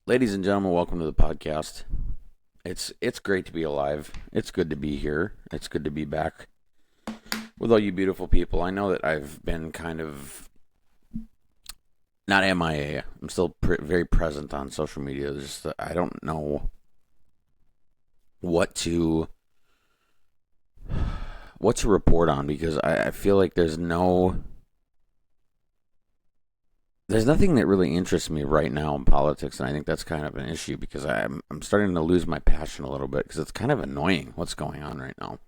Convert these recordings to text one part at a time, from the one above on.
Ladies and gentlemen, welcome to the podcast. It's great to be alive. It's good to be here. It's good to be back with all you beautiful people. I know that I've been kind of not MIA. I'm still very present on social media. Just that I don't know what to report on because I feel like there's nothing that really interests me right now in politics, and I think that's kind of an issue because I'm starting to lose my passion a little bit because it's kind of annoying what's going on right now.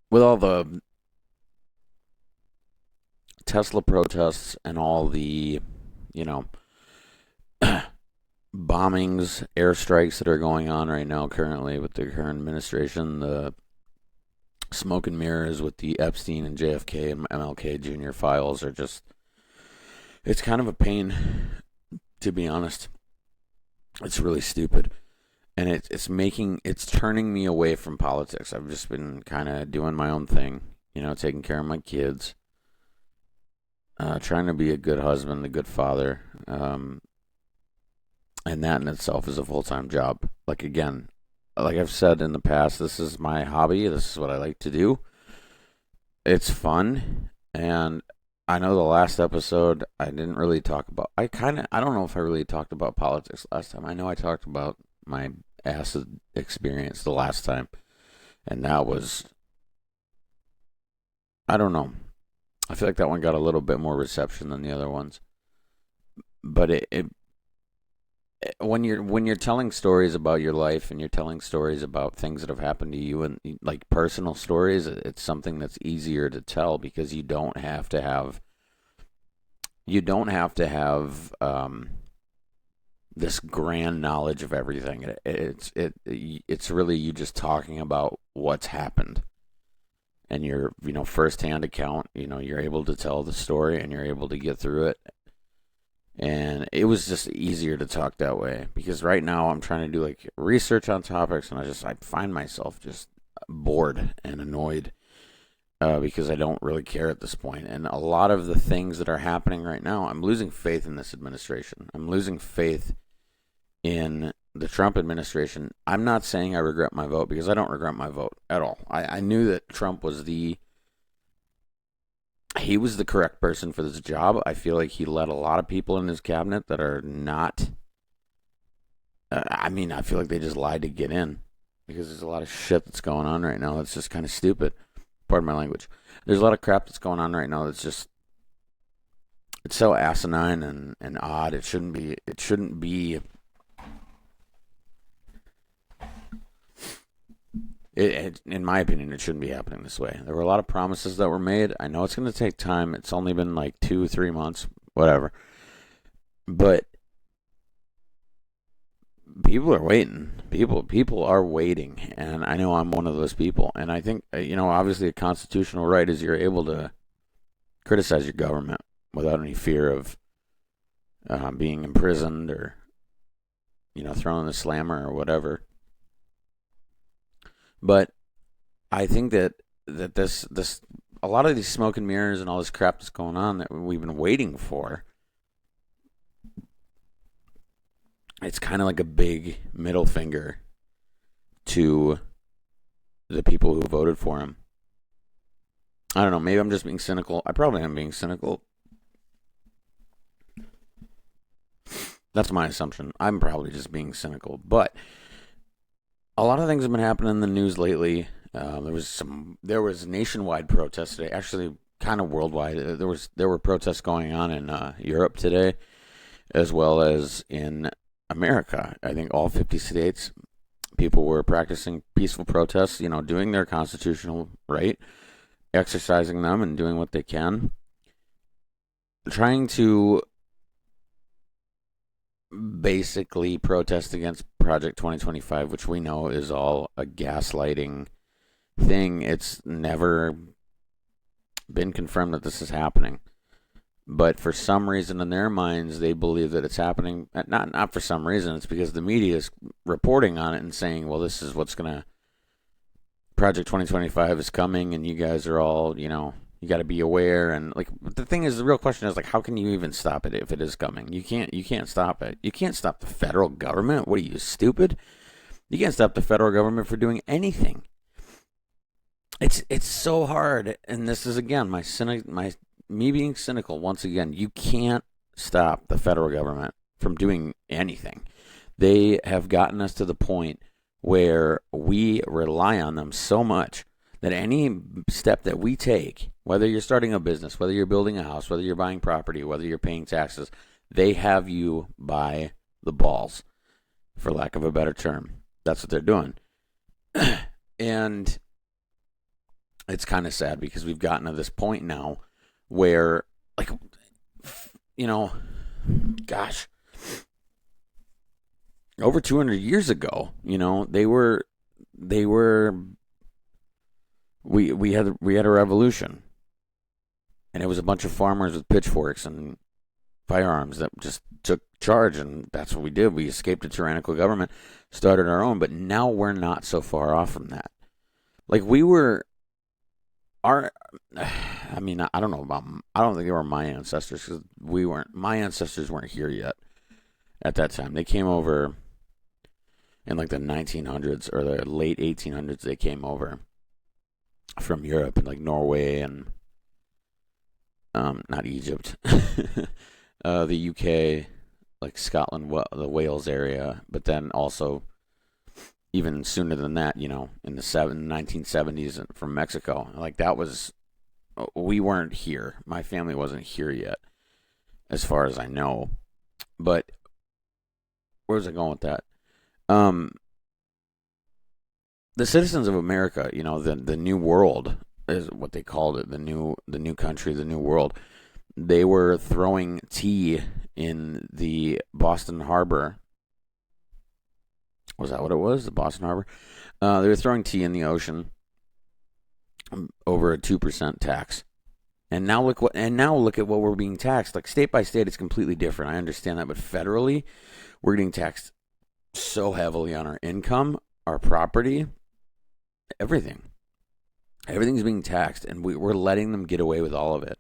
With all the Tesla protests and all the, you know, bombings, airstrikes that are going on right now currently with the current administration, the smoke and mirrors with the Epstein and JFK and MLK Jr. files are just, it's kind of a pain, to be honest. It's really stupid. And it's turning me away from politics. I've just been kind of doing my own thing, taking care of my kids, trying to be a good husband, a good father. And that in itself is a full-time job. Again, like I've said in the past, this is my hobby. This is what I like to do. It's fun. And I know the last episode I didn't really talk about, I don't know if I really talked about politics last time. I know I talked about my acid experience the last time. And that was, I don't know. I feel like that one got a little bit more reception than the other ones. But when you're telling stories about your life and you're telling stories about things that have happened to you and like personal stories, it's something that's easier to tell because you don't have to have this grand knowledge of everything. It's really you just talking about what's happened and your firsthand account. You're able to tell the story and you're able to get through it. And it was just easier to talk that way because right now I'm trying to do research on topics and I find myself just bored and annoyed because I don't really care at this point. And a lot of the things that are happening right now, I'm losing faith in this administration. I'm losing faith in the Trump administration. I'm not saying I regret my vote because I don't regret my vote at all. I knew that Trump was he was the correct person for this job. I feel like he let a lot of people in his cabinet that are not. I feel like they just lied to get in because there's a lot of shit that's going on right now that's just kind of stupid. Pardon my language. There's a lot of crap that's going on right now that's just. It's so asinine and odd. It shouldn't be. It shouldn't be. In my opinion, it shouldn't be happening this way. There were a lot of promises that were made. I know it's going to take time. It's only been 2 or 3 months, whatever. But people are waiting. People are waiting, and I know I'm one of those people. And I think obviously, a constitutional right is you're able to criticize your government without any fear of being imprisoned or thrown in the slammer or whatever. But I think that this a lot of these smoke and mirrors and all this crap that's going on that we've been waiting for, it's kind of like a big middle finger to the people who voted for him. I don't know. Maybe I'm just being cynical. I probably am being cynical. That's my assumption. I'm probably just being cynical, but a lot of things have been happening in the news lately. There was nationwide protests today, actually kind of worldwide. There were protests going on in Europe today, as well as in America. I think all 50 states, people were practicing peaceful protests. Doing their constitutional right, exercising them, and doing what they can, trying to basically protest against Project 2025, which we know is all a gaslighting thing. It's never been confirmed that this is happening. But for some reason in their minds, they believe that it's happening. Not for some reason. It's because the media is reporting on it and saying, well, this is what's going to... Project 2025 is coming and you guys are all, You got to be aware, and like the thing is, the real question is like, how can you even stop it if it is coming? You can't. You can't stop it. You can't stop the federal government. What are you, stupid? You can't stop the federal government for doing anything. It's so hard, and this is again me being cynical once again. You can't stop the federal government from doing anything. They have gotten us to the point where we rely on them so much that any step that we take, whether you're starting a business, whether you're building a house, whether you're buying property, whether you're paying taxes, they have you by the balls, for lack of a better term. That's what they're doing. And it's kind of sad because we've gotten to this point now where, like, gosh, over 200 years ago, we had a revolution, and it was a bunch of farmers with pitchforks and firearms that just took charge, and that's what we did. We escaped a tyrannical government, started our own, but now we're not so far off from that. Like we were, I mean, I don't know about, I don't think they were my ancestors because my ancestors weren't here yet at that time. They came over in like the 1900s or the late 1800s. They came over from Europe and like Norway and not Egypt, the UK, like Scotland, the Wales area, but then also even sooner than that, in the 1970s from Mexico. Like that was, we weren't here. My family wasn't here yet, as far as I know. But where was I going with that? The citizens of America, the New World is what they called it, the new country, the New World. They were throwing tea in the Boston Harbor. Was that what it was? The Boston Harbor? They were throwing tea in the ocean over a 2% tax. And now look at what we're being taxed. Like state by state, it's completely different. I understand that, but federally, we're getting taxed so heavily on our income, our property, everything. Everything's being taxed, and we're letting them get away with all of it.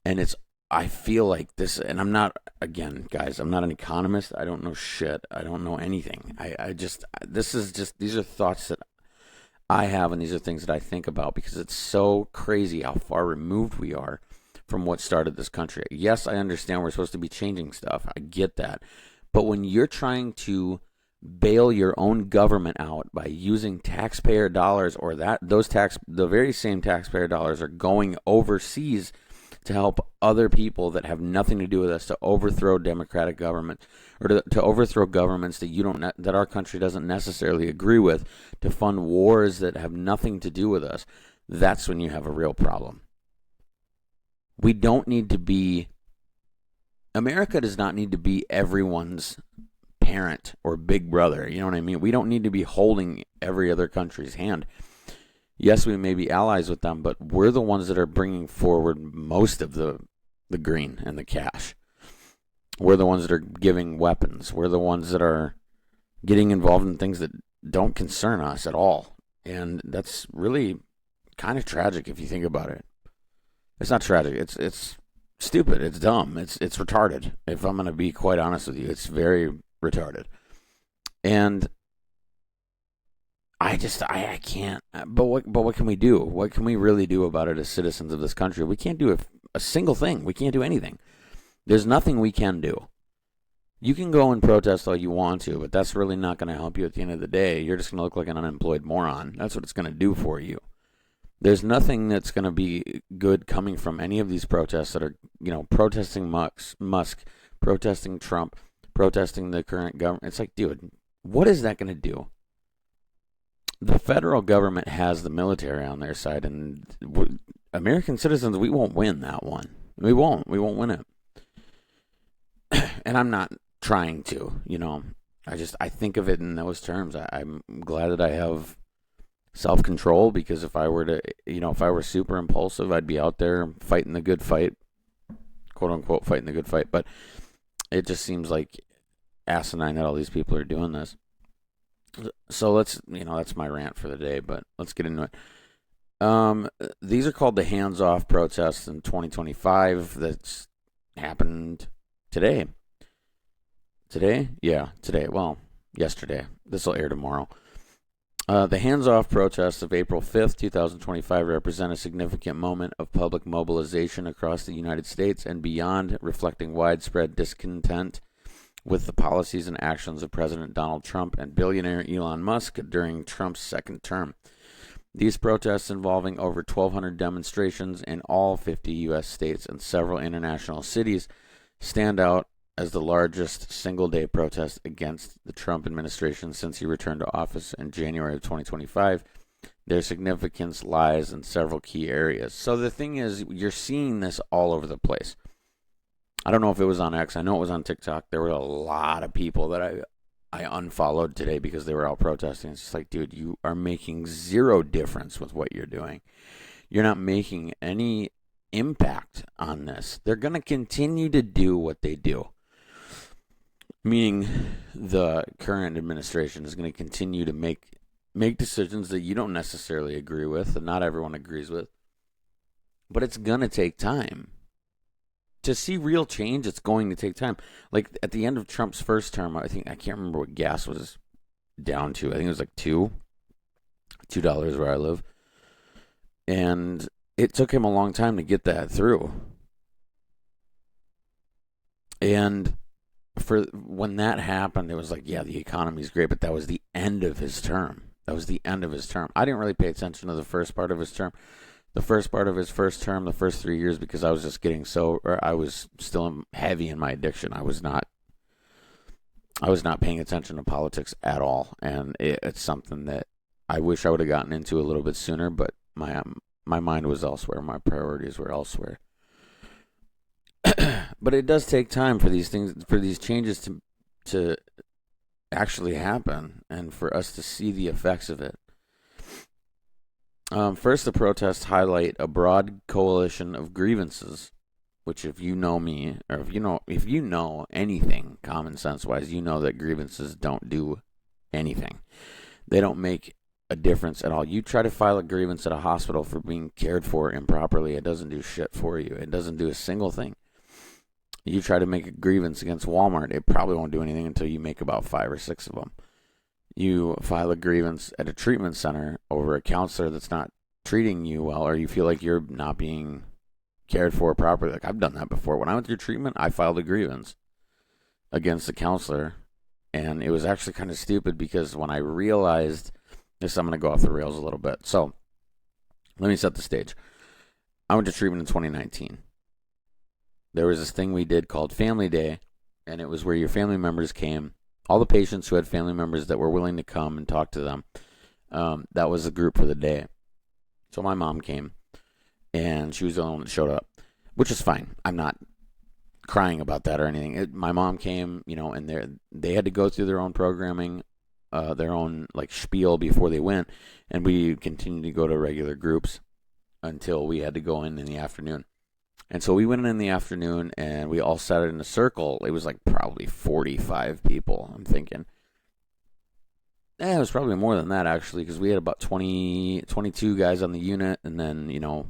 And I feel like this, and I'm not, again, guys, I'm not an economist. I don't know shit. I don't know anything. These are thoughts that I have, and these are things that I think about because it's so crazy how far removed we are from what started this country. Yes, I understand we're supposed to be changing stuff. I get that. But when you're trying to bail your own government out by using taxpayer dollars, or the very same taxpayer dollars are going overseas to help other people that have nothing to do with us to overthrow democratic government, or to overthrow governments that our country doesn't necessarily agree with, to fund wars that have nothing to do with us, that's when you have a real problem. We don't need to be, America does not need to be everyone's parent or big brother. You know what I mean? We don't need to be holding every other country's hand. Yes, we may be allies with them, but we're the ones that are bringing forward most of the green and the cash. We're the ones that are giving weapons. We're the ones that are getting involved in things that don't concern us at all. And that's really kind of tragic if you think about it. It's not tragic. It's stupid. It's dumb. It's retarded. If I'm going to be quite honest with you, it's very retarded. And I can't. But what can we do? What can we really do about it as citizens of this country? We can't do a single thing. We can't do anything. There's nothing we can do. You can go and protest all you want to, but that's really not going to help you at the end of the day. You're just going to look like an unemployed moron. That's what it's going to do for you. There's nothing that's going to be good coming from any of these protests that are, protesting Musk, protesting Trump, protesting the current government. It's like, dude, what is that going to do? The federal government has the military on their side, and American citizens, we won't win that one. We won't win it. And I'm not trying to, I think of it in those terms. I'm glad that I have self-control, because if I were super impulsive, I'd be out there fighting the good fight, quote unquote, fighting the good fight. But it just seems like asinine that all these people are doing this. So that's my rant for the day, but let's get into it. Um, these are called the hands-off protests in 2025. That's happened today. Today? Yeah, today. Well, yesterday. This will air tomorrow. The hands-off protests of April 5th, 2025 represent a significant moment of public mobilization across the United States and beyond, reflecting widespread discontent with the policies and actions of President Donald Trump and billionaire Elon Musk during Trump's second term. These protests, involving over 1,200 demonstrations in all 50 U.S. states and several international cities, stand out as the largest single-day protest against the Trump administration since he returned to office in January of 2025. Their significance lies in several key areas. So the thing is, you're seeing this all over the place. I don't know if it was on X. I know it was on TikTok. There were a lot of people that I unfollowed today because they were out protesting. It's just like, dude, you are making zero difference with what you're doing. You're not making any impact on this. They're going to continue to do what they do. Meaning the current administration is going to continue to make decisions that you don't necessarily agree with and not everyone agrees with. But it's going to take time. To see real change, it's going to take time. Like at the end of Trump's first term, I can't remember what gas was down to. I think it was like $2 where I live. And it took him a long time to get that through. And for when that happened, it was like, yeah, the economy's great, but that was the end of his term. I didn't really pay attention to the first part of his term. The first part of his first term, the first 3 years, because I was just I was still heavy in my addiction. I was not paying attention to politics at all, and it's something that I wish I would have gotten into a little bit sooner. But my mind was elsewhere. My priorities were elsewhere. But it does take time for these changes to actually happen, and for us to see the effects of it. First, the protests highlight a broad coalition of grievances, which, if you know me, or if you know anything common sense wise, you know that grievances don't do anything. They don't make a difference at all. You try to file a grievance at a hospital for being cared for improperly, it doesn't do shit for you. It doesn't do a single thing. You try to make a grievance against Walmart, it probably won't do anything until you make about 5 or 6 of them. You file a grievance at a treatment center over a counselor that's not treating you well, or you feel like you're not being cared for properly. Like, I've done that before. When I went through treatment, I filed a grievance against the counselor, and it was actually kind of stupid because when I realized this, I'm going to go off the rails a little bit. So let me set the stage. I went to treatment in 2019. There was this thing we did called Family Day, and it was where your family members came. All the patients who had family members that were willing to come and talk to them, that was the group for the day. So my mom came, and she was the only one that showed up, which is fine. I'm not crying about that or anything. My mom came, and they had to go through their own programming, their own like spiel before they went, and we continued to go to regular groups until we had to go in the afternoon. And so we went in the afternoon, and we all sat in a circle. It was like probably 45 people, I'm thinking. It was probably more than that, actually, because we had about 22 guys on the unit, and then,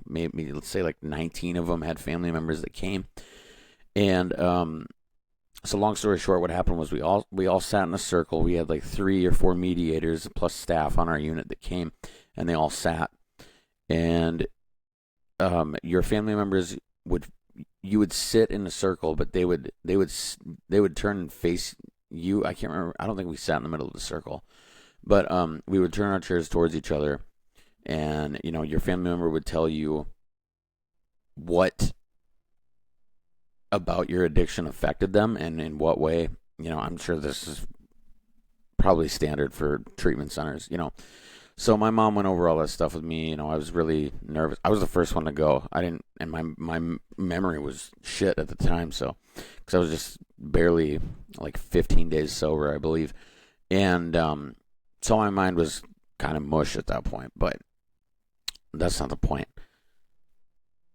maybe, let's say like 19 of them had family members that came. And so long story short, what happened was we all sat in a circle. We had like 3 or 4 mediators plus staff on our unit that came, and they all sat. And your family members you would sit in a circle, but they would turn and face you. I can't remember. I don't think we sat in the middle of the circle, but we would turn our chairs towards each other, and your family member would tell you what about your addiction affected them and in what way. I'm sure this is probably standard for treatment centers. So my mom went over all that stuff with me. I was really nervous. I was the first one to go. I didn't, and my memory was shit at the time. So, because I was just barely like 15 days sober, I believe, and so my mind was kind of mush at that point. But that's not the point.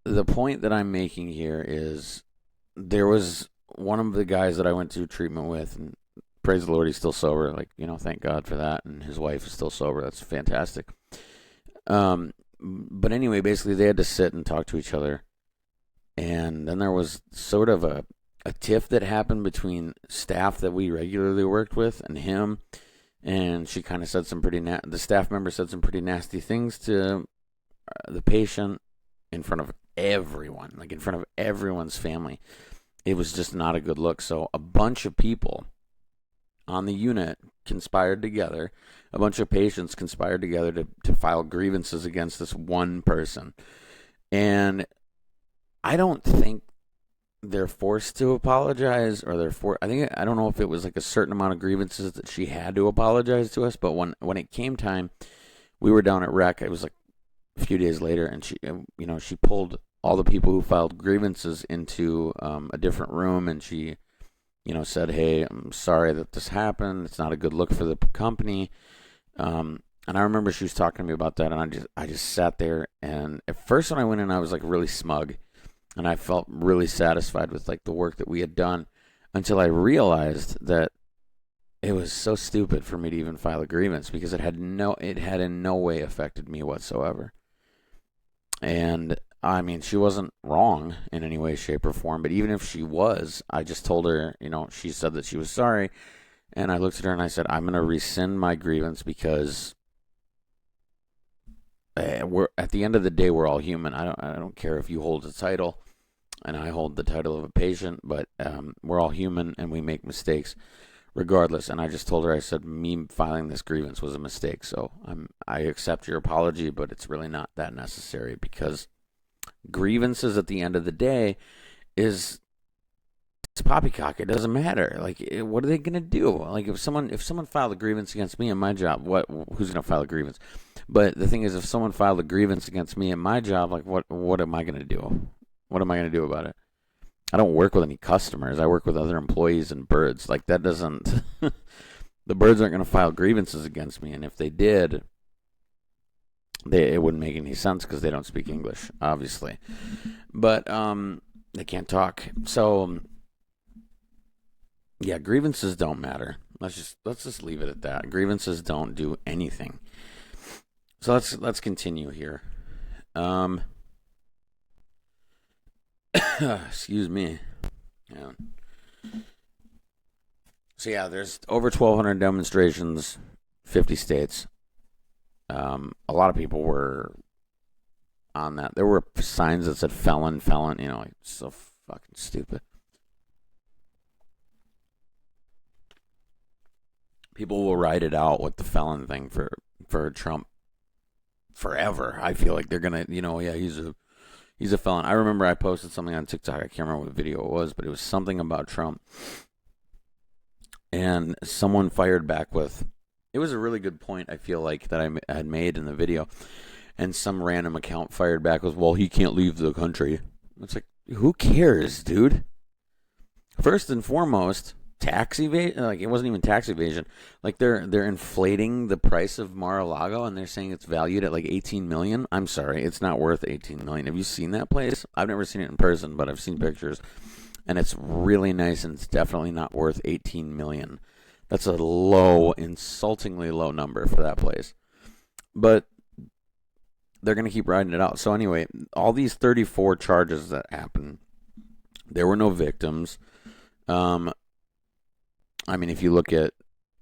The point that I'm making here is there was one of the guys that I went to treatment with, and praise the Lord, he's still sober. Like, thank God for that. And his wife is still sober. That's fantastic. But anyway, basically they had to sit and talk to each other. And then there was sort of a tiff that happened between staff that we regularly worked with and him. And she kind of said some the staff member said some pretty nasty things to the patient in front of everyone, like in front of everyone's family. It was just not a good look. So a bunch of people on the unit conspired together. A bunch of patients conspired together to file grievances against this one person. And I don't think they're forced to apologize, or I don't know if it was like a certain amount of grievances that she had to apologize to us, but when it came time, we were down at rec. It was like a few days later, and she pulled all the people who filed grievances into a different room, and she said, "Hey, I'm sorry that this happened. It's not a good look for the company." And I remember she was talking to me about that, and I just sat there, and at first when I went in, I was like really smug. And I felt really satisfied with like the work that we had done, until I realized that it was so stupid for me to even file a grievance, because it had in no way affected me whatsoever. And I mean, she wasn't wrong in any way, shape, or form. But even if she was, I just told her, she said that she was sorry. And I looked at her and I said, I'm going to rescind my grievance, because we're at the end of the day, we're all human. I don't care if you hold a title and I hold the title of a patient, but we're all human and we make mistakes regardless. And I just told her, I said, me filing this grievance was a mistake. So I accept your apology, but it's really not that necessary, because grievances at the end of the day it's poppycock. It doesn't matter. Like, what are they gonna do? Like, if someone filed a grievance against me in my job, who's gonna file a grievance? But the thing is, if someone filed a grievance against me in my job, like, what am I gonna do? What am I gonna do about it? I don't work with any customers. I work with other employees and birds. Like, that doesn't. The birds aren't gonna file grievances against me, and if they did, it wouldn't make any sense, because they don't speak English, obviously. But they can't talk. So yeah, grievances don't matter. Let's just leave it at that. Grievances don't do anything. So let's continue here. Excuse me. Yeah. So yeah, there's over 1,200 demonstrations, 50 states. A lot of people were on that. There were signs that said felon, felon. Like, so fucking stupid. People will write it out with the felon thing for Trump forever. I feel like they're gonna, yeah, he's a felon. I remember I posted something on TikTok. I can't remember what video it was, but it was something about Trump, and someone fired back with, it was a really good point, I feel like, that I had made in the video, and some random account fired back with, well, he can't leave the country. It's like, who cares, dude? First and foremost, tax evasion. Like, it wasn't even tax evasion. Like, they're inflating the price of Mar-a-Lago, and they're saying it's valued at like $18 million. I'm sorry, it's not worth $18 million. Have you seen that place? I've never seen it in person, but I've seen pictures, and it's really nice, and it's definitely not worth $18 million. That's a low, insultingly low number for that place. But they're going to keep riding it out. So anyway, all these 34 charges that happened, there were no victims. I mean, if you look at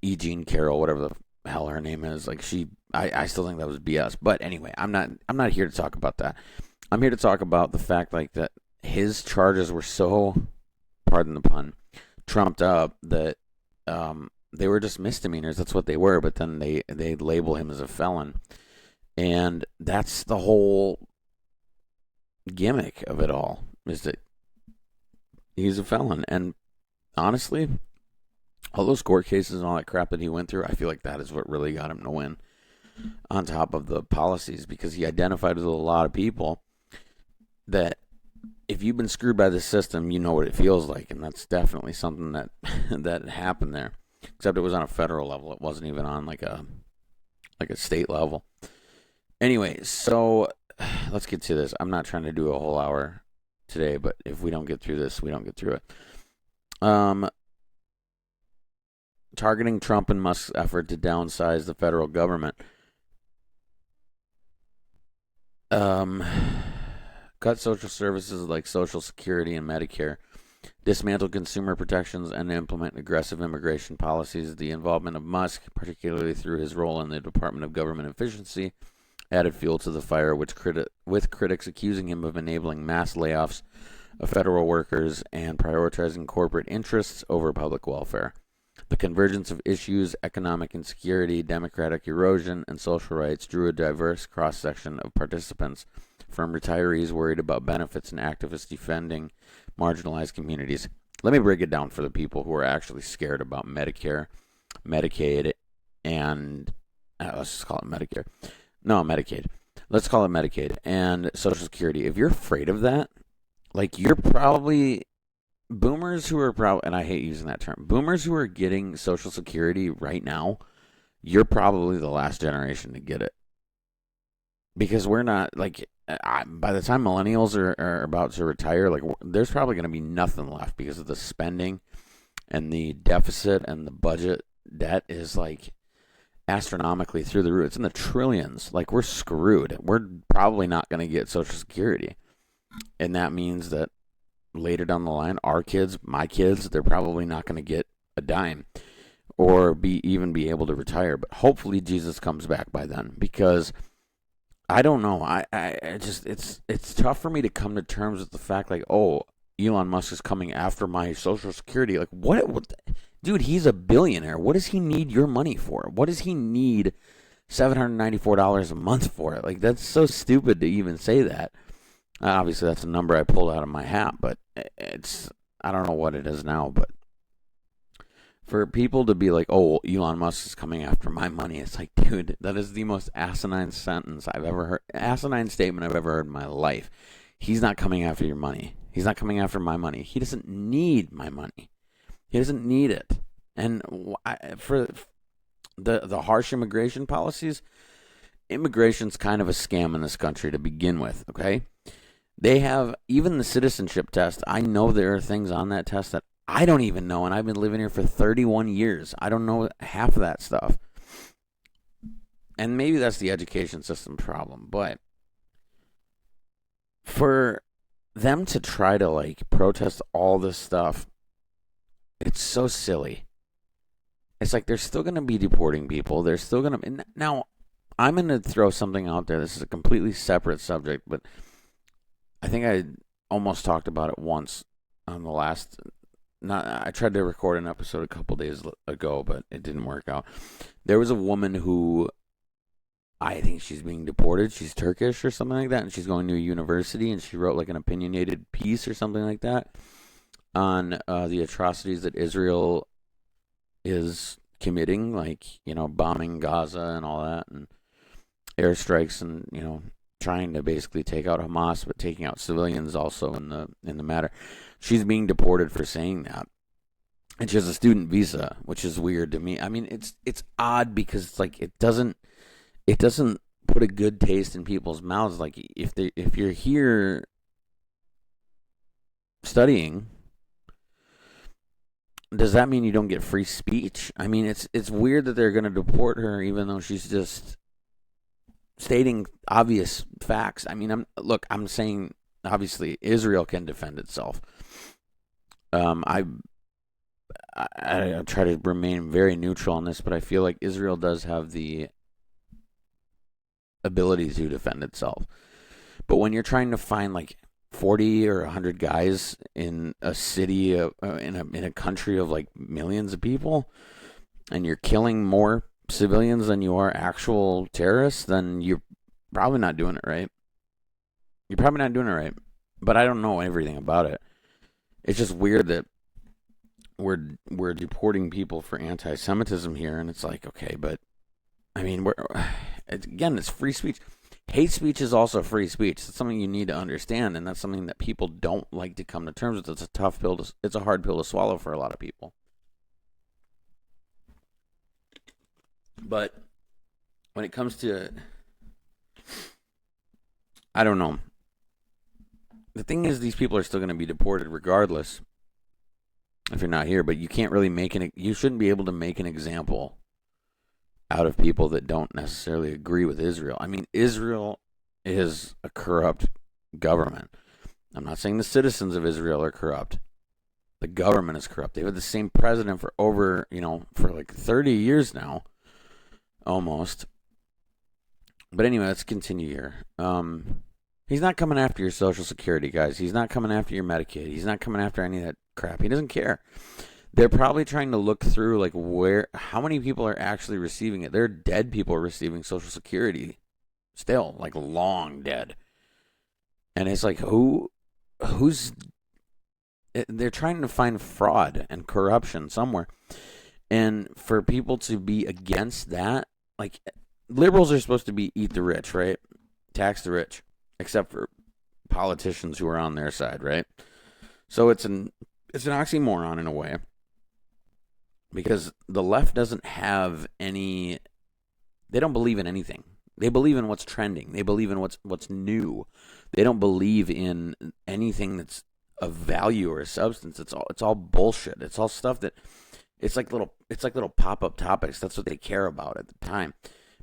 E. Jean Carroll, whatever the hell her name is, like, I still think that was BS. But anyway, I'm not here to talk about that. I'm here to talk about the fact, like, that his charges were so, pardon the pun, trumped up that they were just misdemeanors. That's what they were. But then they label him as a felon, and that's the whole gimmick of it all, is that he's a felon. And honestly, all those court cases and all that crap that he went through, I feel like that is what really got him to win, on top of the policies, because he identified with a lot of people that, if you've been screwed by the system, you know what it feels like, and that's definitely something that that happened there. Except it was on a federal level; it wasn't even on like a state level. Anyway, so let's get to this. I'm not trying to do a whole hour today, but if we don't get through this, we don't get through it. Targeting Trump and Musk's effort to downsize the federal government. Um, cut social services like Social Security and Medicare, dismantle consumer protections, and implement aggressive immigration policies. The involvement of Musk, particularly through his role in the Department of Government Efficiency, added fuel to the fire, with critics accusing him of enabling mass layoffs of federal workers and prioritizing corporate interests over public welfare. The convergence of issues, economic insecurity, democratic erosion, and social rights drew a diverse cross-section of participants, from retirees worried about benefits and activists defending marginalized communities. Let me break it down for the people who are actually scared about Medicare, Medicaid, and let's just call it Medicare. No, Medicaid. Let's call it Medicaid and Social Security. If you're afraid of that, like you're probably boomers who are probably, and I hate using that term, boomers who are getting Social Security right now, you're probably the last generation to get it. Because we're not, like, by the time millennials are about to retire, like, there's probably going to be nothing left because of the spending and the deficit, and the budget debt is, like, astronomically through the roof. It's in the trillions. Like, we're screwed. We're probably not going to get Social Security. And that means that later down the line, our kids, my kids, they're probably not going to get a dime or even be able to retire. But hopefully Jesus comes back by then, because I don't know. I just, it's tough for me to come to terms with the fact, like, oh, Elon Musk is coming after my Social Security. Like, what dude, he's a billionaire. What does he need your money for? What does he need $794 a month for? Like, that's so stupid to even say that. Obviously, that's a number I pulled out of my hat, but I don't know what it is now, but for people to be like, oh, Elon Musk is coming after my money, it's like, dude, that is the most asinine statement I've ever heard in my life. He's not coming after your money. He's not coming after my money. He doesn't need my money. He doesn't need it. And for the harsh immigration policies, immigration's kind of a scam in this country to begin with, okay? They have, even the citizenship test, I know there are things on that test that I don't even know, and I've been living here for 31 years. I don't know half of that stuff. And maybe that's the education system problem, but for them to try to, like, protest all this stuff, it's so silly. It's like they're still going to be deporting people. They're still going to... Now, I'm going to throw something out there. This is a completely separate subject, but I think I almost talked about it once on the last... I tried to record an episode a couple days ago, but it didn't work out. There was a woman who, I think she's being deported. She's Turkish or something like that, and she's going to a university, and she wrote like an opinionated piece or something like that on the atrocities that Israel is committing, like, bombing Gaza and all that, and airstrikes, and trying to basically take out Hamas, but taking out civilians also in the matter. She's being deported for saying that, and she has a student visa, which is weird to me. I mean, it's odd because it's like it doesn't put a good taste in people's mouths. Like, if you're here studying, does that mean you don't get free speech? I mean, it's weird that they're going to deport her even though she's just stating obvious facts. I mean, I'm saying obviously Israel can defend itself. I try to remain very neutral on this, but I feel like Israel does have the ability to defend itself. But when you're trying to find like 40 or 100 guys in a city, in a country of like millions of people, and you're killing more civilians than you are actual terrorists, then you're probably not doing it right. You're probably not doing it right. But I don't know everything about it. It's just weird that we're deporting people for anti-Semitism here, and it's like, okay, but I mean, it's free speech. Hate speech is also free speech. It's something you need to understand, and that's something that people don't like to come to terms with. It's a tough pill it's a hard pill to swallow for a lot of people. But when it comes to, I don't know. The thing is, these people are still going to be deported regardless if you're not here, but you can't really you shouldn't be able to make an example out of people that don't necessarily agree with Israel. I mean, Israel is a corrupt government. I'm not saying the citizens of Israel are corrupt. The government is corrupt. They've had the same president for over, for like 30 years now, almost. But anyway, let's continue here. He's not coming after your Social Security, guys. He's not coming after your Medicaid. He's not coming after any of that crap. He doesn't care. They're probably trying to look through like how many people are actually receiving it. There are dead people receiving Social Security still, like long dead. And it's like who's they're trying to find fraud and corruption somewhere. And for people to be against that, like liberals are supposed to be eat the rich, right? Tax the rich, except for politicians who are on their side, right? So it's an oxymoron in a way. Because the left doesn't have they don't believe in anything. They believe in what's trending. They believe in what's new. They don't believe in anything that's of value or substance. It's all bullshit. It's all stuff that it's like little pop-up topics. That's what they care about at the time.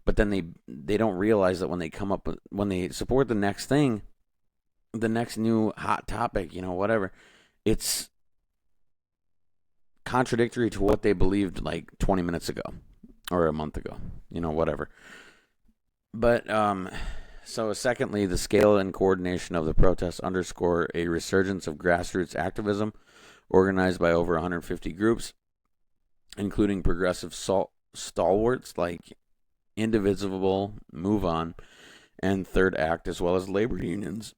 But then they don't realize that when they support the next thing, the next new hot topic, whatever, it's contradictory to what they believed like 20 minutes ago or a month ago, whatever. But so secondly, the scale and coordination of the protests underscore a resurgence of grassroots activism organized by over 150 groups, including progressive stalwarts like Indivisible, Move On, and Third Act, as well as labor unions.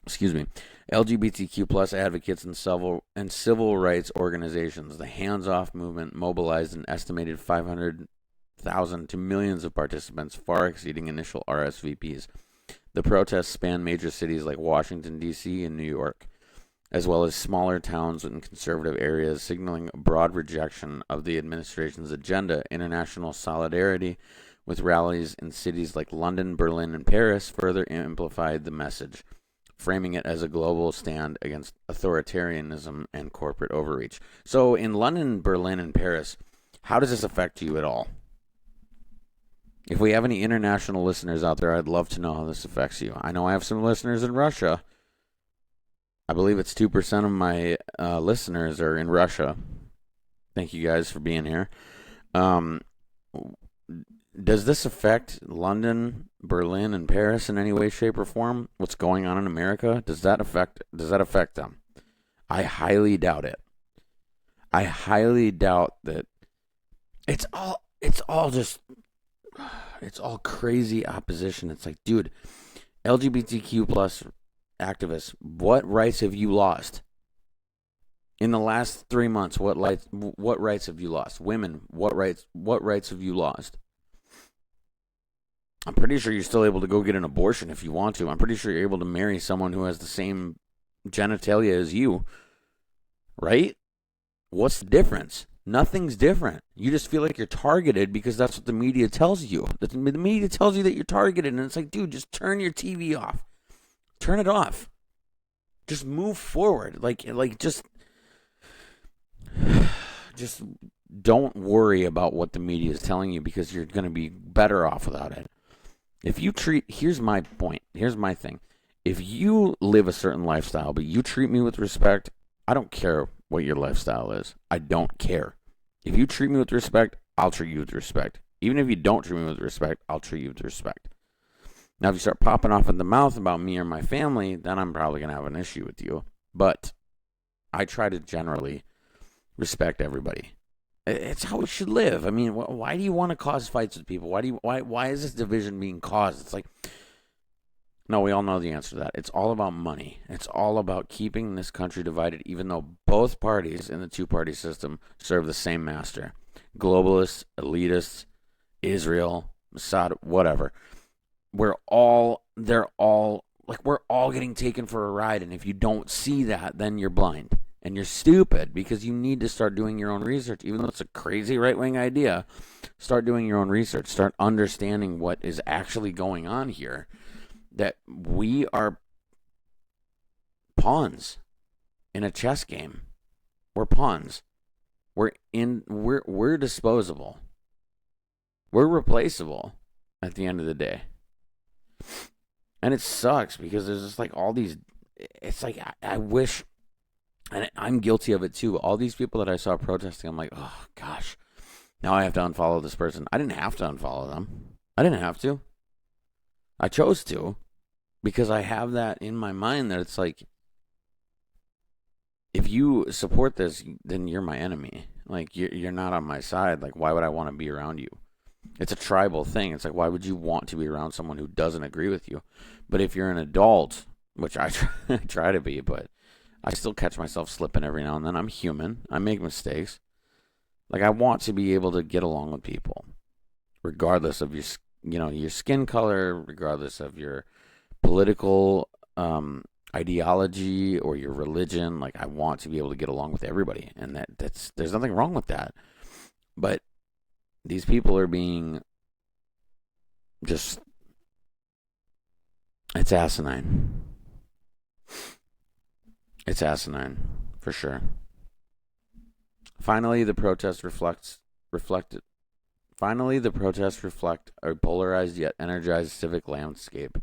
LGBTQ plus advocates and civil rights organizations. The Hands Off movement mobilized an estimated 500,000 to millions of participants, far exceeding initial RSVPs. The protests span major cities like Washington, D.C. and New York, as well as smaller towns and conservative areas, signaling a broad rejection of the administration's agenda. International solidarity with rallies in cities like London, Berlin, and Paris further amplified the message, framing it as a global stand against authoritarianism and corporate overreach. So in London, Berlin, and Paris, how does this affect you at all? If we have any international listeners out there, I'd love to know how this affects you. I know I have some listeners in Russia. I believe it's 2% of my listeners are in Russia. Thank you guys for being here. Does this affect London, Berlin, and Paris in any way, shape, or form? What's going on in America? Does that affect them? I highly doubt it. I highly doubt that. It's all crazy opposition. It's like, dude, LGBTQ plus activists, what rights have you lost? In the last 3 months, what rights have you lost? Women, what rights have you lost? I'm pretty sure you're still able to go get an abortion if you want to. I'm pretty sure you're able to marry someone who has the same genitalia as you. Right? What's the difference? Nothing's different. You just feel like you're targeted because that's what the media tells you. The media tells you that you're targeted, and it's like, dude, just turn your TV off. Turn it off. Just move forward. Like just don't worry about what the media is telling you, because you're going to be better off without it. Here's my point. Here's my thing. If you live a certain lifestyle, but you treat me with respect, I don't care what your lifestyle is. I don't care. If you treat me with respect, I'll treat you with respect. Even if you don't treat me with respect, I'll treat you with respect. Now, if you start popping off at the mouth about me or my family, then I'm probably going to have an issue with you. But I try to generally respect everybody. It's how we should live. I mean, why do you want to cause fights with people? Why is this division being caused? It's like, no, we all know the answer to that. It's all about money. It's all about keeping this country divided, even though both parties in the two-party system serve the same master. Globalists, elitists, Israel, Mossad, whatever. They're all we're all getting taken for a ride, and if you don't see that, then you're blind and you're stupid, because you need to start doing your own research. Even though it's a crazy right-wing idea, start doing your own research. Start understanding what is actually going on here. That we are pawns in a chess game. We're pawns. We're disposable. We're replaceable at the end of the day. And it sucks because there's just like all these. It's like I wish, and I'm guilty of it too. All these people that I saw protesting, I'm like, oh gosh, now I have to unfollow this person. I didn't have to unfollow them. I didn't have to. I chose to because I have that in my mind that it's like, if you support this, then you're my enemy. Like you're not on my side. Like why would I want to be around you? It's a tribal thing. It's like why would you want to be around someone who doesn't agree with you? But if you're an adult, which I try to be, but I still catch myself slipping every now and then. I'm human. I make mistakes. Like I want to be able to get along with people, regardless of your skin color, regardless of your political ideology or your religion. Like I want to be able to get along with everybody, and that's there's nothing wrong with that. But these people are being just it's asinine. It's asinine for sure. Finally, the protests reflected. Finally, the protests reflect a polarized yet energized civic landscape.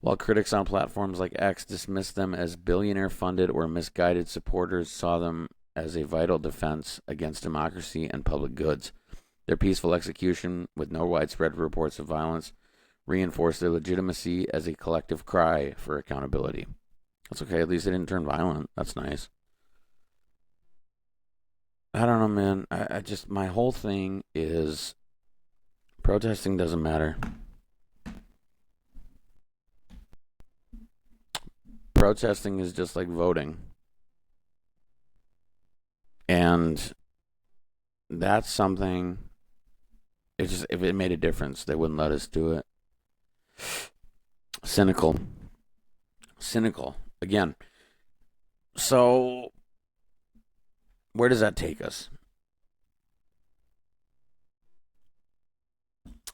While critics on platforms like X dismissed them as billionaire-funded or misguided, supporters saw them as a vital defense against democracy and public goods. Their peaceful execution, with no widespread reports of violence, reinforced their legitimacy as a collective cry for accountability. That's okay. At least they didn't turn violent. That's nice. I don't know, man. I just, my whole thing is protesting doesn't matter. Protesting is just like voting. And that's something, it's just, if it made a difference, they wouldn't let us do it. Cynical. Again. So, where does that take us?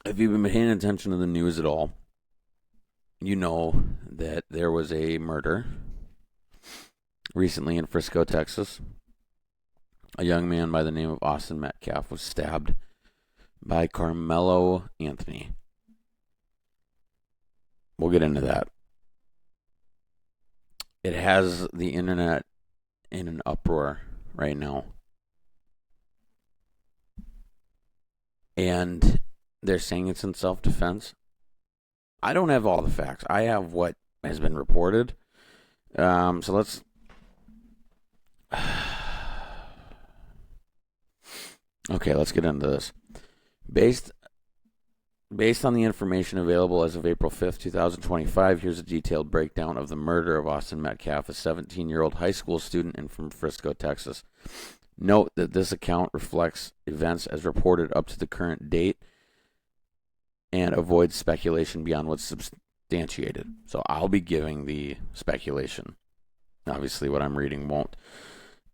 If you've been paying attention to the news at all, you know that there was a murder recently in Frisco, Texas. A young man by the name of Austin Metcalf was stabbed by Carmelo Anthony. We'll get into that. It has the internet in an uproar right now. And they're saying it's in self-defense. I don't have all the facts. I have what has been reported. So let's... Okay, let's get into this. Based on the information available as of April 5th, 2025, here's a detailed breakdown of the murder of Austin Metcalf, a 17-year-old high school student from Frisco, Texas. Note that this account reflects events as reported up to the current date and avoids speculation beyond what's substantiated. So I'll be giving the speculation. Obviously, what I'm reading won't.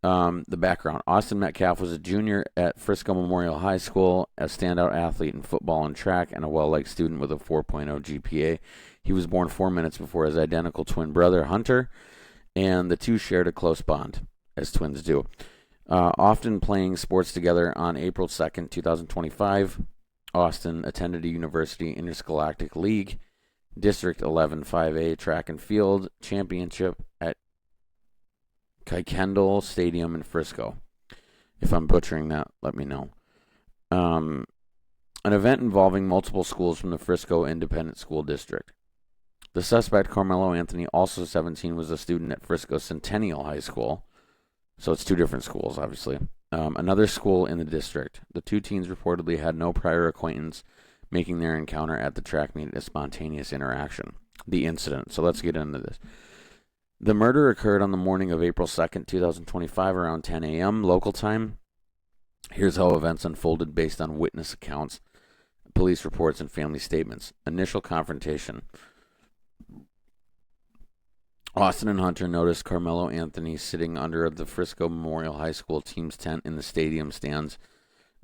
The background. Austin Metcalf was a junior at Frisco Memorial High School, a standout athlete in football and track, and a well-liked student with a 4.0 GPA. He was born 4 minutes before his identical twin brother, Hunter, and the two shared a close bond, as twins do. Often playing sports together, on April 2nd, 2025, Austin attended a university interscholastic league, District 11 5A track and field championship at Kuykendall Stadium in Frisco. If I'm butchering that, let me know. An event involving multiple schools from the Frisco Independent School District. The suspect, Carmelo Anthony, also 17, was a student at Frisco Centennial High School. So it's two different schools, obviously. Another school in the district. The two teens reportedly had no prior acquaintance, making their encounter at the track meet a spontaneous interaction. The incident. So let's get into this. The murder occurred on the morning of April 2nd, 2025, around 10 a.m. local time. Here's how events unfolded based on witness accounts, police reports, and family statements. Initial confrontation. Austin and Hunter noticed Carmelo Anthony sitting under the Frisco Memorial High School team's tent in the stadium stands,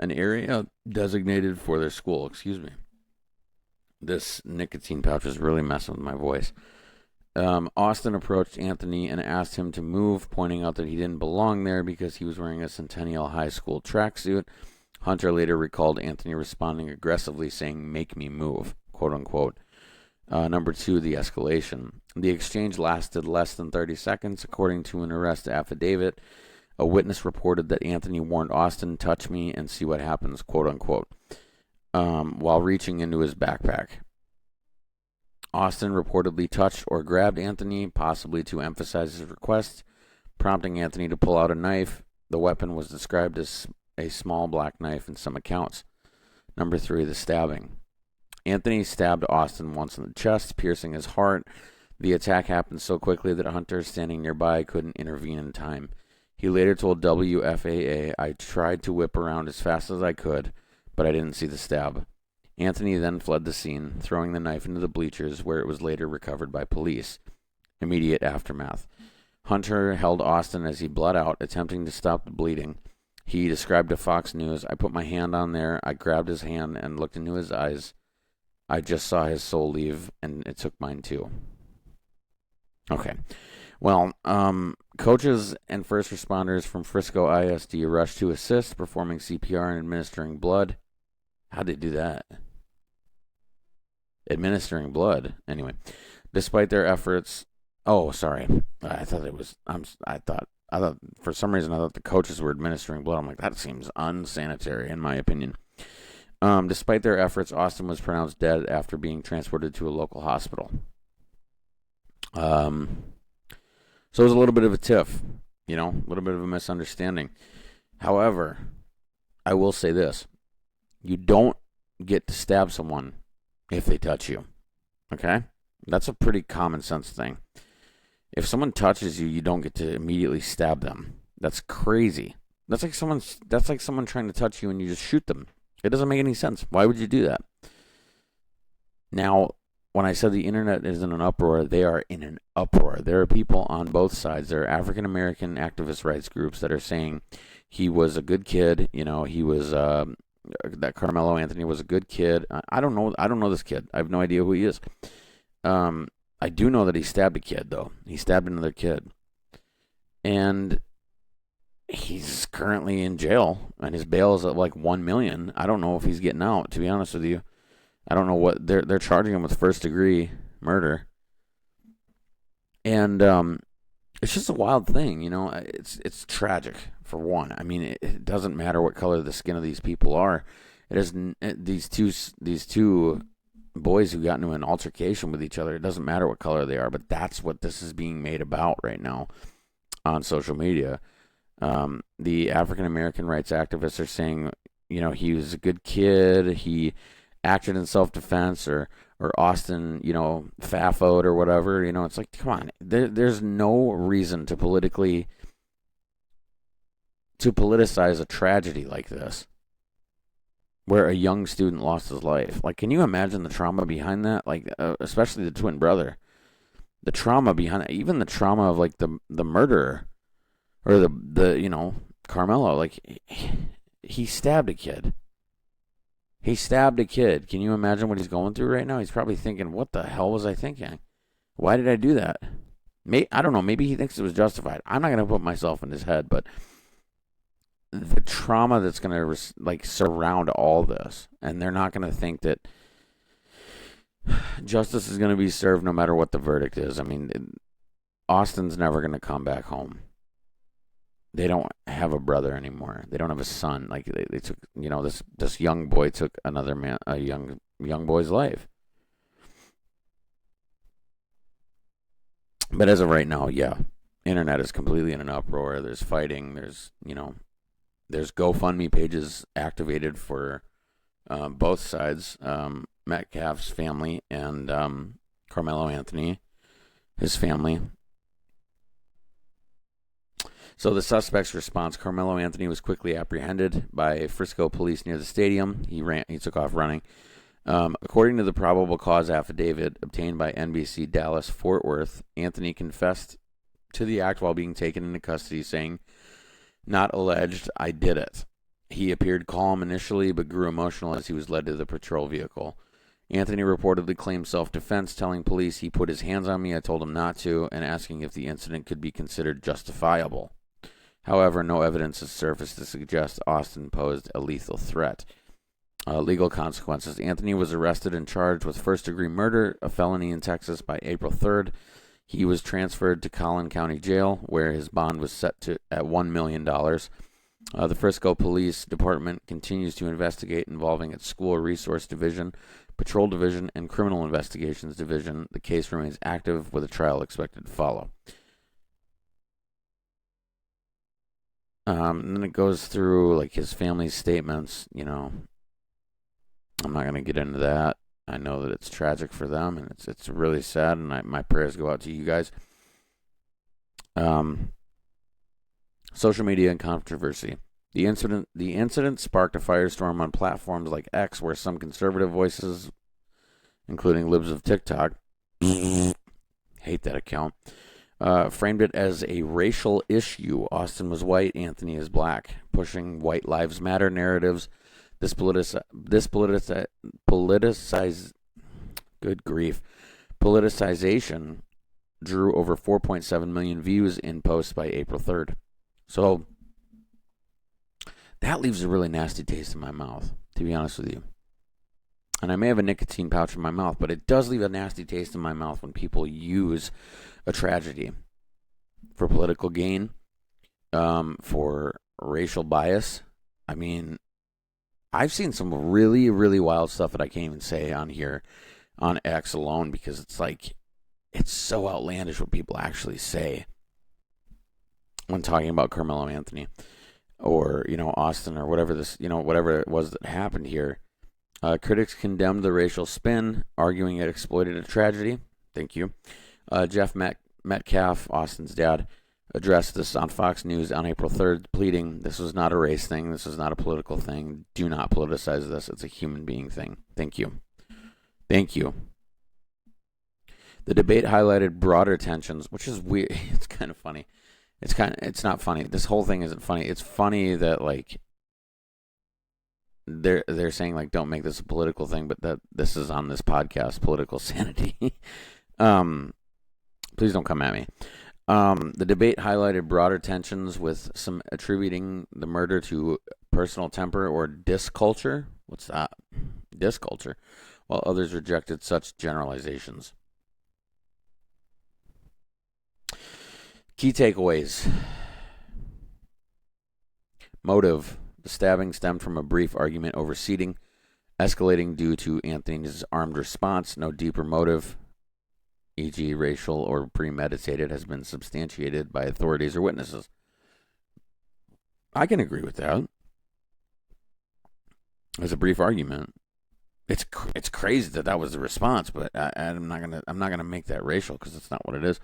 an area designated for their school. Excuse me. This nicotine pouch is really messing with my voice. Austin approached Anthony and asked him to move, pointing out that he didn't belong there because he was wearing a Centennial High School tracksuit. Hunter later recalled Anthony responding aggressively, saying, "Make me move," quote unquote. Number two, the escalation. The exchange lasted less than 30 seconds. According to an arrest affidavit, a witness reported that Anthony warned Austin, "Touch me and see what happens," quote unquote, while reaching into his backpack. Austin reportedly touched or grabbed Anthony, possibly to emphasize his request, prompting Anthony to pull out a knife. The weapon was described as a small black knife in some accounts. Number three, the stabbing. Anthony stabbed Austin once in the chest, piercing his heart. The attack happened so quickly that Hunter, standing nearby, couldn't intervene in time. He later told WFAA, "I tried to whip around as fast as I could, but I didn't see the stab." Anthony then fled the scene, throwing the knife into the bleachers, where it was later recovered by police. Immediate aftermath. Hunter held Austin as he bled out, attempting to stop the bleeding. He described to Fox News, "I put my hand on there, I grabbed his hand and looked into his eyes. I just saw his soul leave, and it took mine too." Okay. Well, coaches and first responders from Frisco ISD rushed to assist, performing CPR and administering blood. How'd they do that? Administering blood. Anyway, despite their efforts, I thought for some reason I thought the coaches were administering blood. I'm like, that seems unsanitary in my opinion. Despite their efforts, Austin was pronounced dead after being transported to a local hospital. So it was a little bit of a tiff, a little bit of a misunderstanding. However, I will say this. You don't get to stab someone if they touch you, okay? That's a pretty common sense thing. If someone touches you, you don't get to immediately stab them. That's crazy. That's like someone trying to touch you and you just shoot them. It doesn't make any sense. Why would you do that? Now, when I said the internet is in an uproar, they are in an uproar. There are people on both sides. There are African American activist rights groups that are saying he was a good kid. He was that Carmelo Anthony was a good kid. I don't know this kid. I have no idea who he is. I do know that he stabbed a kid though. He stabbed another kid, and he's currently in jail, and his bail is at like $1 million. I don't know if he's getting out. To be honest with you. I don't know what they're charging him with, first degree murder, and it's just a wild thing, It's tragic for one. I mean, it doesn't matter what color the skin of these people are. It is these two boys who got into an altercation with each other. It doesn't matter what color they are, but that's what this is being made about right now on social media. The African American rights activists are saying, he was a good kid. He acted in self-defense, or Austin, FAFO'd or whatever. It's like, come on. There's no reason to politicize a tragedy like this, where a young student lost his life. Like, can you imagine the trauma behind that? Like, especially the twin brother. The trauma behind it, even the trauma of like the murderer, or the Carmelo. Like, he stabbed a kid. He stabbed a kid. Can you imagine what he's going through right now? He's probably thinking, what the hell was I thinking? Why did I do that? I don't know. Maybe he thinks it was justified. I'm not going to put myself in his head, but the trauma that's going to surround all this, and they're not going to think that justice is going to be served no matter what the verdict is. I mean, Austin's never going to come back home. They don't have a brother anymore. They don't have a son. Like, they took, this young boy took a young boy's life. But as of right now, yeah, internet is completely in an uproar. There's fighting. There's GoFundMe pages activated for both sides, Metcalf's family and Carmelo Anthony, his family. So the suspect's response: Carmelo Anthony was quickly apprehended by Frisco police near the stadium. He took off running. According to the probable cause affidavit obtained by NBC Dallas Fort Worth, Anthony confessed to the act while being taken into custody, saying, "Not alleged, I did it." He appeared calm initially, but grew emotional as he was led to the patrol vehicle. Anthony reportedly claimed self-defense, telling police, "He put his hands on me, I told him not to," and asking if the incident could be considered justifiable. However, no evidence has surfaced to suggest Austin posed a lethal threat. Legal consequences. Anthony was arrested and charged with first-degree murder, a felony in Texas, by April 3rd. He was transferred to Collin County Jail, where his bond was set to at $1 million. The Frisco Police Department continues to investigate involving its School Resource Division, Patrol Division, and Criminal Investigations Division. The case remains active with a trial expected to follow. And then it goes through like his family's statements. You know, I'm not going to get into that. I know that it's tragic for them, and it's really sad, and my prayers go out to you guys. Social media and controversy. The incident sparked a firestorm on platforms like X, where some conservative voices, including libs of TikTok, hate that account, framed it as a racial issue. Austin was white, Anthony is black, pushing white lives matter narratives. This politicization drew over 4.7 million views in posts by April 3rd. So that leaves a really nasty taste in my mouth, to be honest with you. And I may have a nicotine pouch in my mouth, but it does leave a nasty taste in my mouth when people use a tragedy for political gain, for racial bias. I mean, I've seen some really, really wild stuff that I can't even say on here, on X alone, because it's like, it's so outlandish what people actually say when talking about Carmelo Anthony or, you know, Austin or whatever whatever it was that happened here. Critics condemned the racial spin, arguing it exploited a tragedy. Thank you. Jeff Metcalf, Austin's dad, addressed this on Fox News on April 3rd, pleading, "This was not a race thing. This is not a political thing. Do not politicize this. It's a human being thing." Thank you. Thank you. The debate highlighted broader tensions, which is weird. It's kind of funny. It's not funny. This whole thing isn't funny. It's funny that like they're saying like don't make this a political thing, but that this is on this podcast, Political Sanity. Please don't come at me. The debate highlighted broader tensions, with some attributing the murder to personal temper or disculture. What's that? Disculture. While others rejected such generalizations. Key takeaways. Motive. The stabbing stemmed from a brief argument over seating, escalating due to Anthony's armed response. No deeper motive, e.g. racial or premeditated, has been substantiated by authorities or witnesses. I can agree with that. It was a brief argument. It's crazy that was the response, but I'm not gonna make that racial because it's not what it is.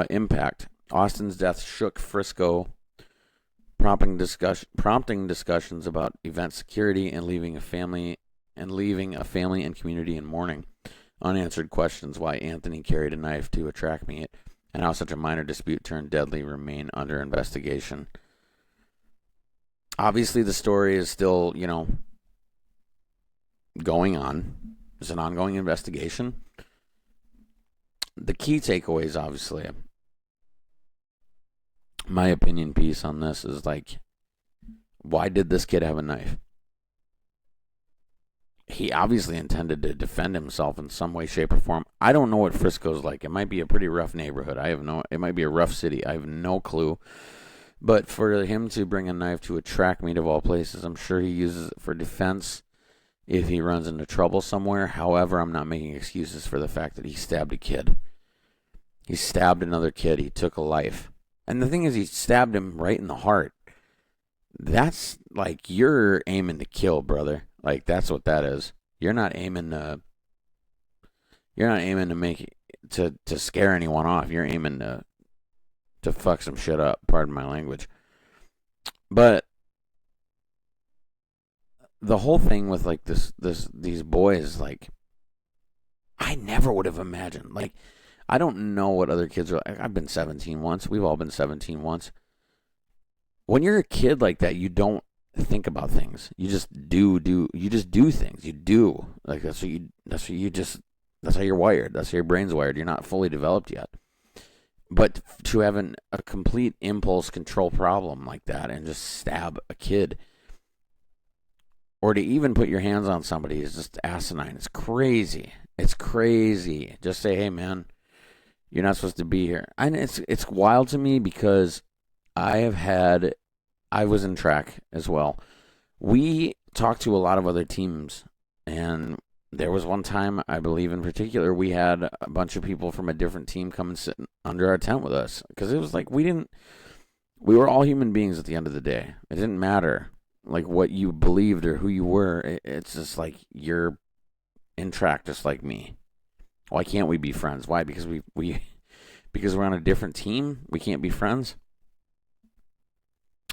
Impact. Austin's death shook Frisco, prompting discussions about event security and leaving a family and community in mourning. Unanswered questions why Anthony carried a knife to a track meet and how such a minor dispute turned deadly remain under investigation. Obviously, the story is still, going on. It's an ongoing investigation. The key takeaways, obviously, my opinion piece on this is like, why did this kid have a knife? He obviously intended to defend himself in some way, shape, or form. I don't know what Frisco's like. It might be a pretty rough neighborhood. It might be a rough city. I have no clue. But for him to bring a knife to a track meet of all places, I'm sure he uses it for defense if he runs into trouble somewhere. However, I'm not making excuses for the fact that he stabbed a kid. He stabbed another kid. He took a life. And the thing is, he stabbed him right in the heart. That's like, you're aiming to kill, brother. Like, that's what that is. You're not aiming to make to scare anyone off. You're aiming to fuck some shit up. Pardon my language. But the whole thing with like these boys, like, I never would have imagined. Like, I don't know what other kids are like. I've been 17 once. We've all been 17 once. When you're a kid like that, you don't think about things. You just do things. You do. Like, that's how you're wired. That's how your brain's wired. You're not fully developed yet. But to have a complete impulse control problem like that and just stab a kid or to even put your hands on somebody is just asinine. It's crazy. It's crazy. Just say, hey, man, you're not supposed to be here. And it's wild to me because I was in track as well. We talked to a lot of other teams, and there was one time, I believe in particular, we had a bunch of people from a different team come and sit under our tent with us. Because it was like we were all human beings at the end of the day. It didn't matter like what you believed or who you were. It's just like you're in track just like me. Why can't we be friends? Why? Because because we're on a different team, we can't be friends?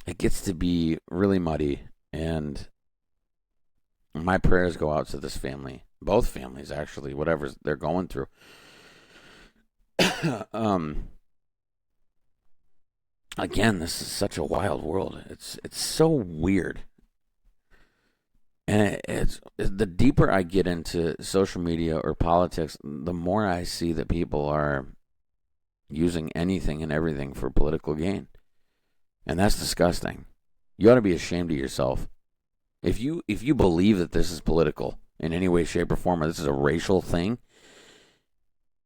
It gets to be really muddy, and my prayers go out to this family. Both families, actually, whatever they're going through. Again, this is such a wild world. It's so weird. And it's the deeper I get into social media or politics, the more I see that people are using anything and everything for political gain. And that's disgusting. You ought to be ashamed of yourself. If you believe that this is political in any way, shape, or form, or this is a racial thing,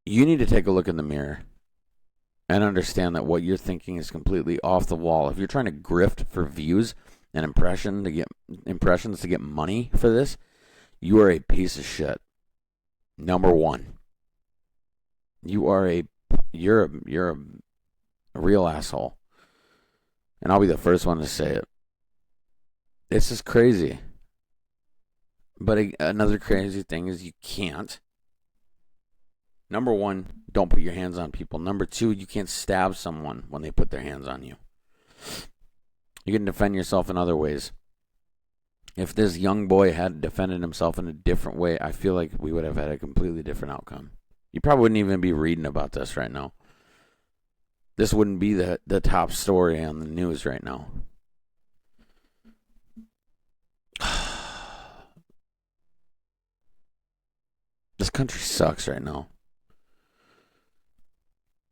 you need to take a look in the mirror and understand that what you're thinking is completely off the wall. If you're trying to grift for views and impressions to get money for this, you are a piece of shit. Number one, you're a real asshole, and I'll be the first one to say it. It's just crazy. But another crazy thing is you can't. Number one, don't put your hands on people. Number two, you can't stab someone when they put their hands on you. You can defend yourself in other ways. If this young boy had defended himself in a different way, I feel like we would have had a completely different outcome. You probably wouldn't even be reading about this right now. This wouldn't be the top story on the news right now. This country sucks right now.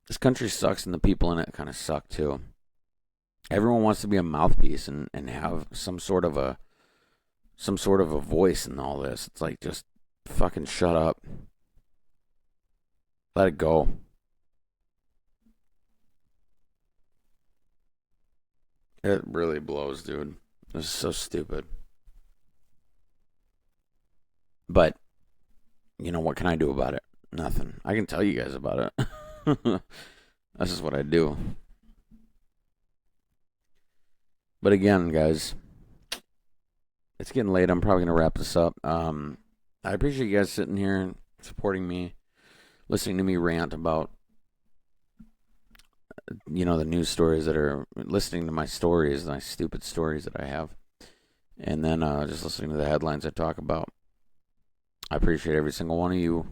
This country sucks, and the people in it kind of suck too. Everyone wants to be a mouthpiece and have some sort of a voice in all this. It's like, just fucking shut up. Let it go. It really blows, dude. This is so stupid. But, you know, what can I do about it? Nothing. I can tell you guys about it. That's just what I do. But again, guys, it's getting late. I'm probably going to wrap this up. I appreciate you guys sitting here and supporting me, listening to me rant about, you know, the news stories that are, listening to my stories, my stupid stories that I have, and then just listening to the headlines I talk about. I appreciate every single one of you.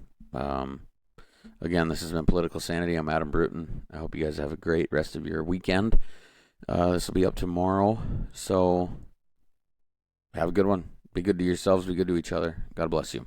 Again, this has been Political Sanity. I'm Adam Bruton. I hope you guys have a great rest of your weekend. This will be up tomorrow, so have a good one. Be good to yourselves. Be good to each other. God bless you.